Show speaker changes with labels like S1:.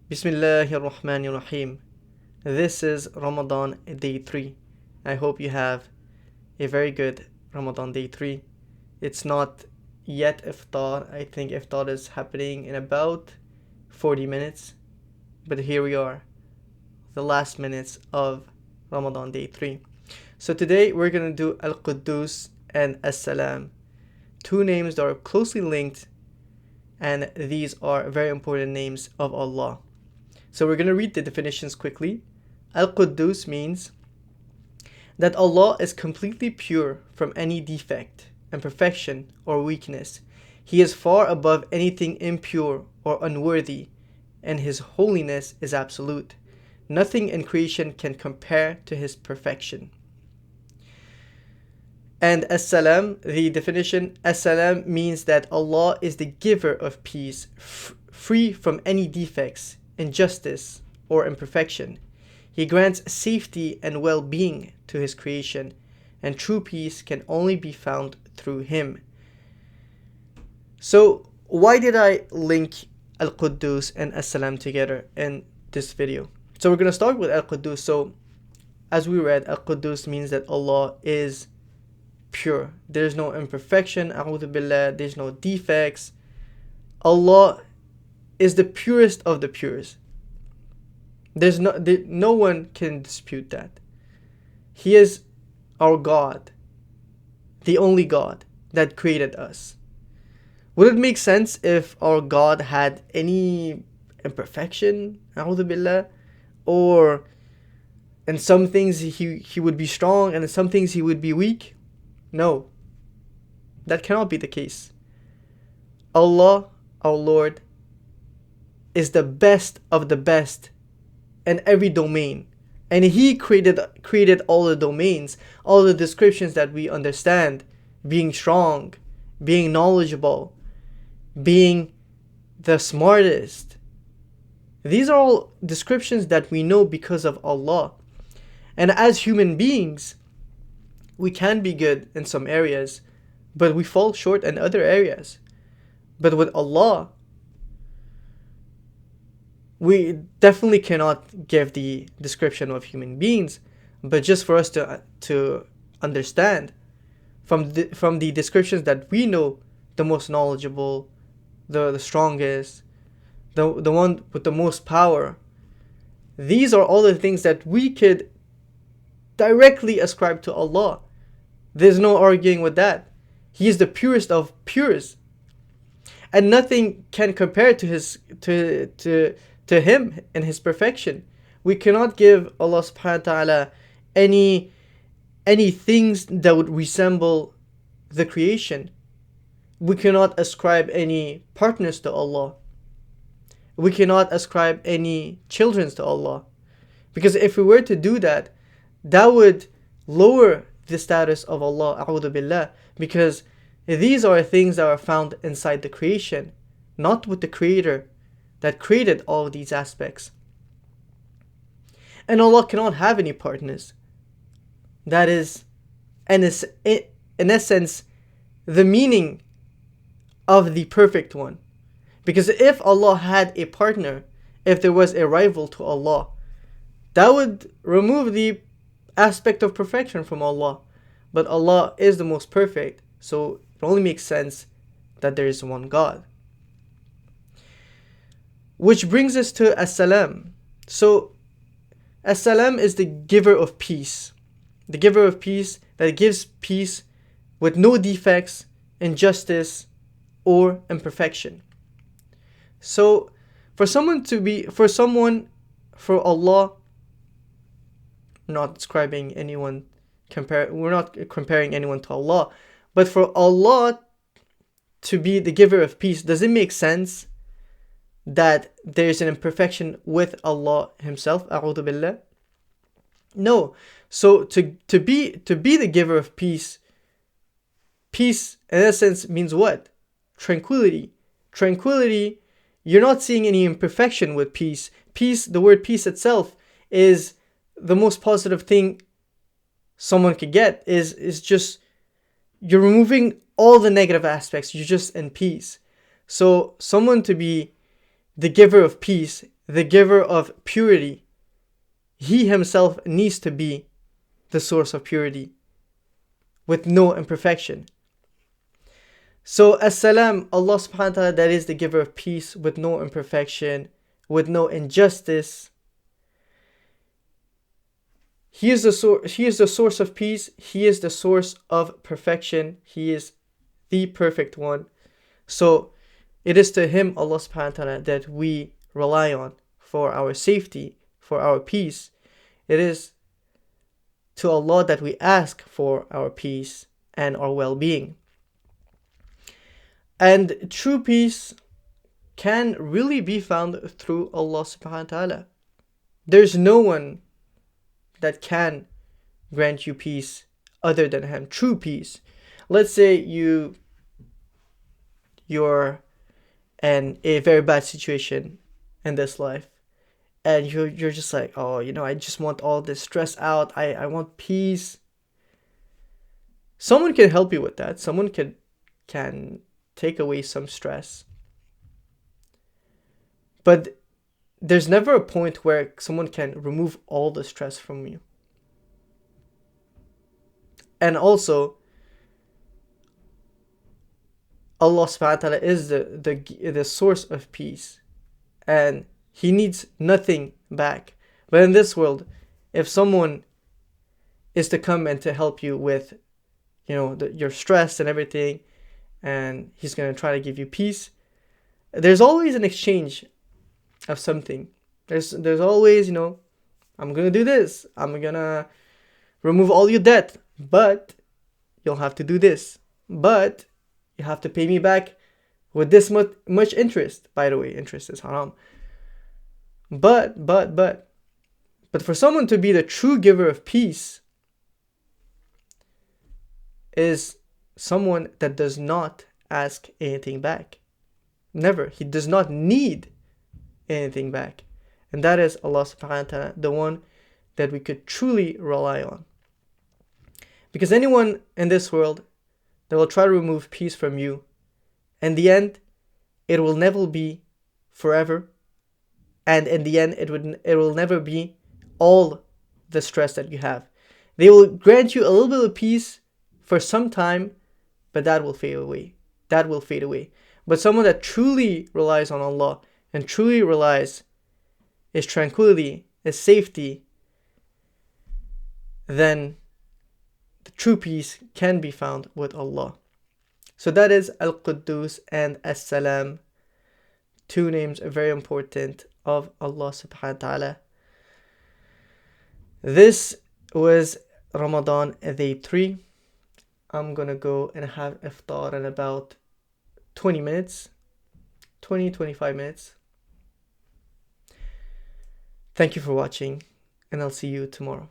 S1: Bismillahir Rahmanir Rahim. This is Ramadan day 3. I hope you have a very good Ramadan day 3. It's not yet iftar. I think iftar is happening in about 40 minutes. But here we are, the last minutes of Ramadan day 3. So today we're going to do Al-Quddus and As-Salam. Two names that are closely linked, and these are very important names of Allah. So we're going to read the definitions quickly. Al-Quddus means that Allah is completely pure from any defect, imperfection, or weakness. He is far above anything impure or unworthy, and His holiness is absolute. Nothing in creation can compare to His perfection. And As-Salam, the definition, As-Salam means that Allah is the giver of peace, free from any defects, injustice, or imperfection. He grants safety and well-being to His creation, and true peace can only be found through Him. So, why did I link Al-Quddus and As-Salam together in this video? So we're going to start with Al-Quddus. So, as we read, Al-Quddus means that Allah is pure. There's no imperfection, a'udhu billah, there's no defects. Allah is the purest of the purest. No one can dispute that. He is our God, the only God that created us. Would it make sense if our God had any imperfection, a'udhu billah, or in some things he would be strong and in some things he would be weak? No, that cannot be the case. Allah, our Lord, is the best of the best in every domain, and He created all the domains, all the descriptions that we understand: being strong, being knowledgeable, being the smartest. These are all descriptions that we know because of Allah. And as human beings, we can be good in some areas, but we fall short in other areas. But with Allah, we definitely cannot give the description of human beings, but just for us to understand from the descriptions that we know, the most knowledgeable, the strongest, the one with the most power. These are all the things that we could directly ascribe to Allah. There's no arguing with that. He is the purest of pures, and nothing can compare to Him and His perfection. We cannot give Allah subhanahu wa ta'ala any things that would resemble the creation. We cannot ascribe any partners to Allah. We cannot ascribe any children to Allah. Because if we were to do that, that would lower the status of Allah, a'udhu billah, because these are things that are found inside the creation, not with the Creator that created all of these aspects. And Allah cannot have any partners. That is, in essence, the meaning of the perfect one. Because if Allah had a partner, if there was a rival to Allah, that would remove the aspect of perfection from Allah. But Allah is the most perfect, so it only makes sense that there is one God. Which brings us to As-Salam. So As-Salam is the giver of peace. The giver of peace that gives peace with no defects, injustice, or imperfection. So for Allah, not describing anyone, we're not comparing anyone to Allah, but for Allah to be the giver of peace, does it make sense that there's an imperfection with Allah Himself? A'udhu billah. No. So to be the giver of peace in essence means what? Tranquility. Tranquility. You're not seeing any imperfection with peace. Peace, the word peace itself, is the most positive thing someone could get. Is just, you're removing all the negative aspects. You're just in peace. So someone to be the giver of peace, the giver of purity. He himself needs to be the source of purity with no imperfection. So As-Salam, Allah subhanahu wa ta'ala, that is the giver of peace with no imperfection, with no injustice. He is the source of peace. He is the source of perfection. He is the perfect one. So it is to Him, Allah subhanahu wa ta'ala, that we rely on for our safety, for our peace. It is to Allah that we ask for our peace and our well-being. And true peace can really be found through Allah subhanahu wa ta'ala. There's no one that can grant you peace other than Him. True peace. Let's say you're in a very bad situation in this life, and you're just like, oh, I just want all this stress out. I want peace. Someone can help you with that. Someone can take away some stress. But there's never a point where someone can remove all the stress from you. And also, Allah subhanahu wa ta'ala is the source of peace, and He needs nothing back. But in this world, if someone is to come and to help you with your stress and everything, and he's going to try to give you peace, there's always an exchange of something. There's always, I'm going to do this. I'm going to remove all your debt, but you'll have to do this. But you have to pay me back with this much interest. By the way, interest is haram. But for someone to be the true giver of peace is someone that does not ask anything back. Never. He does not need anything back. And that is Allah subhanahu wa ta'ala, the one that we could truly rely on. Because anyone in this world that will try to remove peace from you, in the end, it will never be forever. And in the end, it will never be all the stress that you have. They will grant you a little bit of peace for some time, but that will fade away. But someone that truly relies on Allah and truly relies His tranquility, His safety, then the true peace can be found with Allah. So that is Al-Quddus and As-Salam, two names are very important of Allah subhanahu wa ta'ala. This was Ramadan day 3. I'm gonna go and have iftar in about 25 minutes. Thank you for watching, and I'll see you tomorrow.